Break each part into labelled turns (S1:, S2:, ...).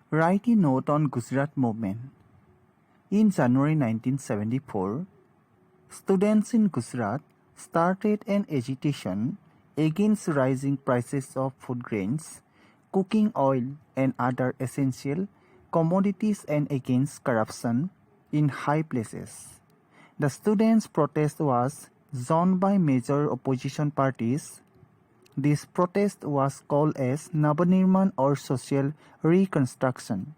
S1: Write a note on Gujarat movement. In January 1974, students in Gujarat started an agitation against rising prices of food grains, cooking oil, and other essential commodities and against corruption in high places. The students' protest was joined by major opposition parties. This protest was called as Nabanirman or social reconstruction.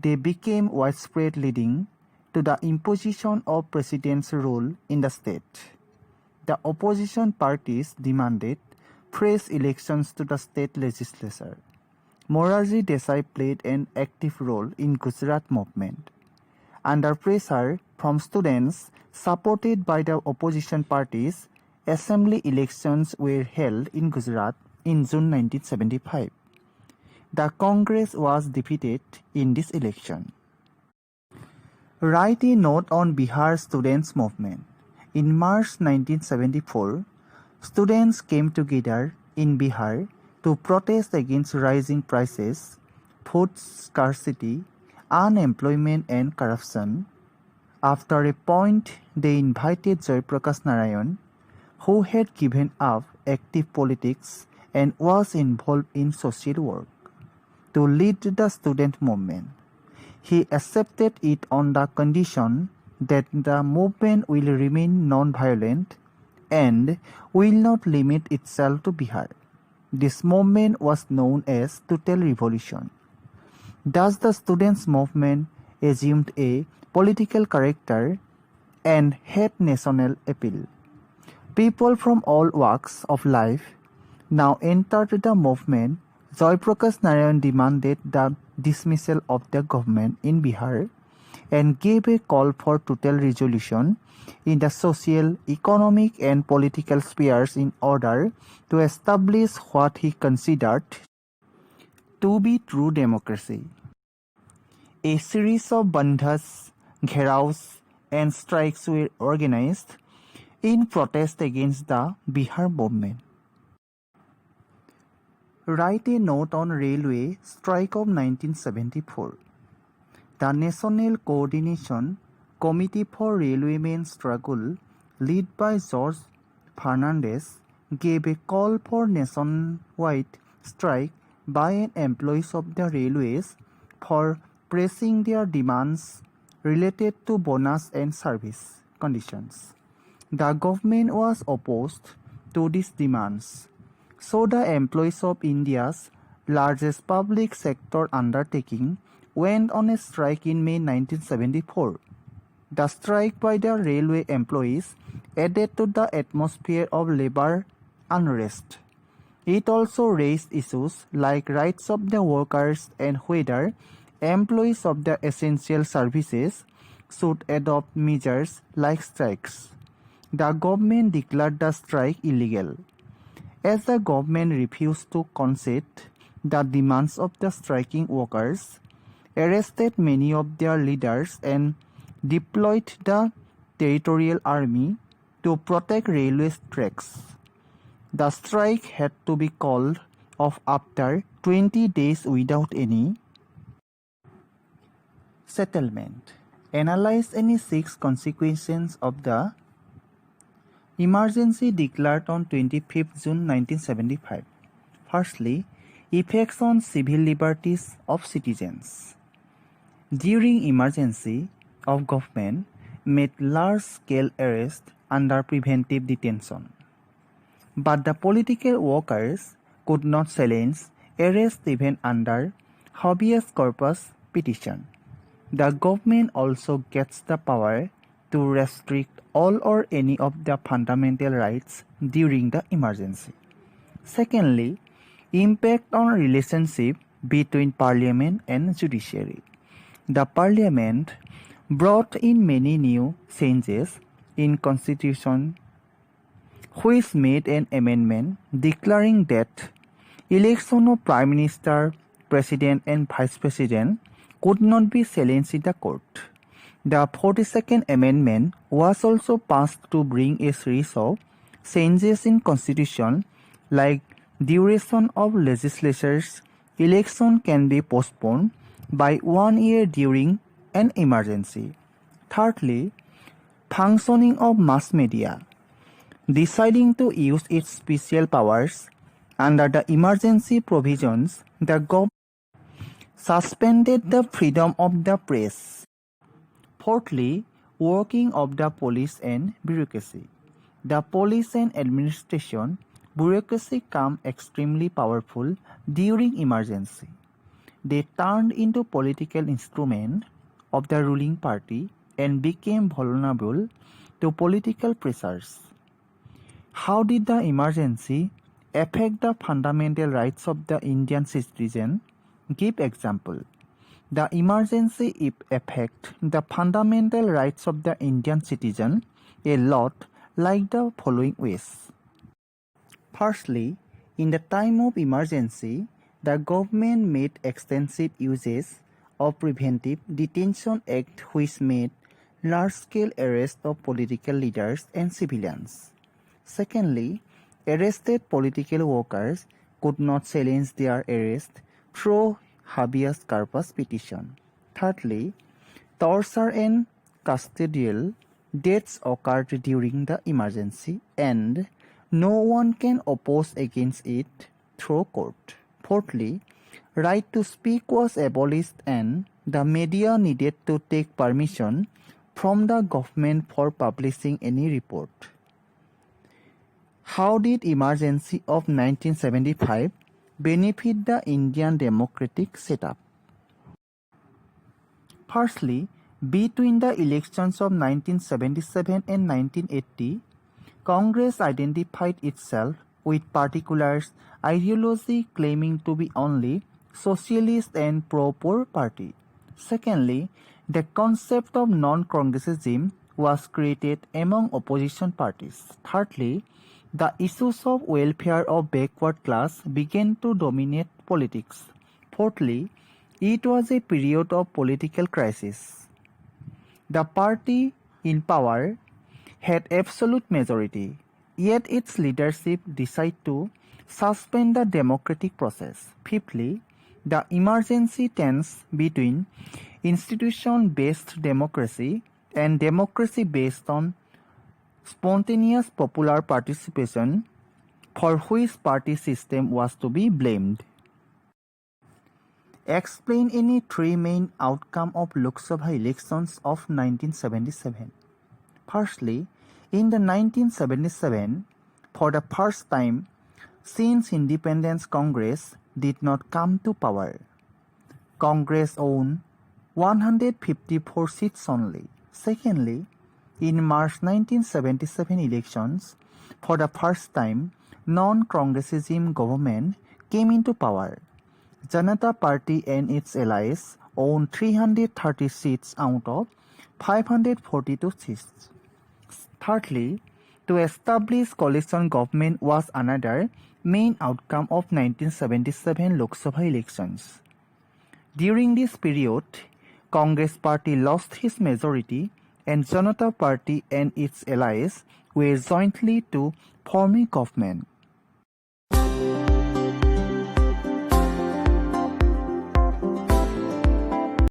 S1: They became widespread, leading to the imposition of president's rule in the state. The opposition parties demanded fresh elections to the state legislature. Morarji Desai played an active role in Gujarat movement. Under pressure from students supported by the opposition parties, assembly elections were held in Gujarat in June 1975. The Congress was defeated in this election. Write a note on Bihar students' movement. In March 1974, students came together in Bihar to protest against rising prices, food scarcity, unemployment and corruption. After a point, they invited Jayaprakash Narayan, who had given up active politics and was involved in social work, to lead the student movement. He accepted it on the condition that the movement will remain non-violent and will not limit itself to Bihar. This movement was known as Total Revolution. Thus, the students' movement assumed a political character and had national appeal. People from all walks of life now entered the movement. Jayaprakash Narayan demanded the dismissal of the government in Bihar and gave a call for total resolution in the social, economic and political spheres in order to establish what he considered to be true democracy. A series of bandhas, gheraos and strikes were organized in protest against the Bihar movement. Write a note on railway strike of 1974. The National Coordination Committee for Railwaymen Struggle, led by George Fernandez, gave a call for nationwide strike by employees of the railways for pressing their demands related to bonus and service conditions. The government was opposed to these demands, so the employees of India's largest public sector undertaking went on a strike in May 1974. The strike by the railway employees added to the atmosphere of labor unrest. It also raised issues like rights of the workers and whether employees of the essential services should adopt measures like strikes. The government declared the strike illegal. As the government refused to concede the demands of the striking workers, arrested many of their leaders and deployed the territorial army to protect railway tracks. The strike had to be called off after 20 days without any settlement. Analyze any 6 consequences of the emergency declared on 25th June 1975. Firstly, effects on civil liberties of citizens. During emergency, of government made large-scale arrests under preventive detention. But the political workers could not challenge arrest even under habeas corpus petition. The government also gets the power to restrict all or any of the fundamental rights during the emergency. Secondly, impact on relationship between parliament and judiciary. The parliament brought in many new changes in constitution, which made an amendment declaring that election of prime minister, president and vice president could not be challenged in the court. The 42nd Amendment was also passed to bring a series of changes in constitution like duration of legislatures, election can be postponed by 1 year during an emergency. Thirdly, functioning of mass media, deciding to use its special powers under the emergency provisions, the government suspended the freedom of the press. Fourthly, working of the police and bureaucracy. The police and administration bureaucracy became extremely powerful during emergency. They turned into political instrument of the ruling party and became vulnerable to political pressures. How did the emergency affect the fundamental rights of the Indian citizen? Give example. The emergency affect the fundamental rights of the Indian citizen a lot, like the following ways. Firstly, in the time of emergency, the government made extensive uses of Preventive Detention Act, which made large-scale arrests of political leaders and civilians. Secondly, arrested political workers could not challenge their arrest through habeas corpus petition. Thirdly, torture and custodial deaths occurred during the emergency, and no one can oppose against it through court. Fourthly, right to speak was abolished and the media needed to take permission from the government for publishing any report. How did emergency of 1975 benefit the Indian democratic setup? Firstly, between the elections of 1977 and 1980, Congress identified itself with particular ideology claiming to be only socialist and pro-poor party. Secondly, the concept of non-Congressism was created among opposition parties. Thirdly, the issues of welfare of backward class began to dominate politics. Fourthly, it was a period of political crisis. The party in power had absolute majority, yet its leadership decided to suspend the democratic process. Fifthly, the emergency tense between institution-based democracy and democracy based on spontaneous popular participation, for which party system was to be blamed. Explain any three main outcomes of Lok Sabha elections of 1977. Firstly, in the 1977, for the first time since independence, Congress did not come to power. Congress owned 154 seats only. Secondly, in March 1977 elections, for the first time, non-Congressism government came into power. Janata Party and its allies owned 330 seats out of 542 seats. Thirdly, to establish coalition government was another main outcome of 1977 Lok Sabha elections. During this period, Congress Party lost its majority and Janata Party and its allies were jointly to form a government.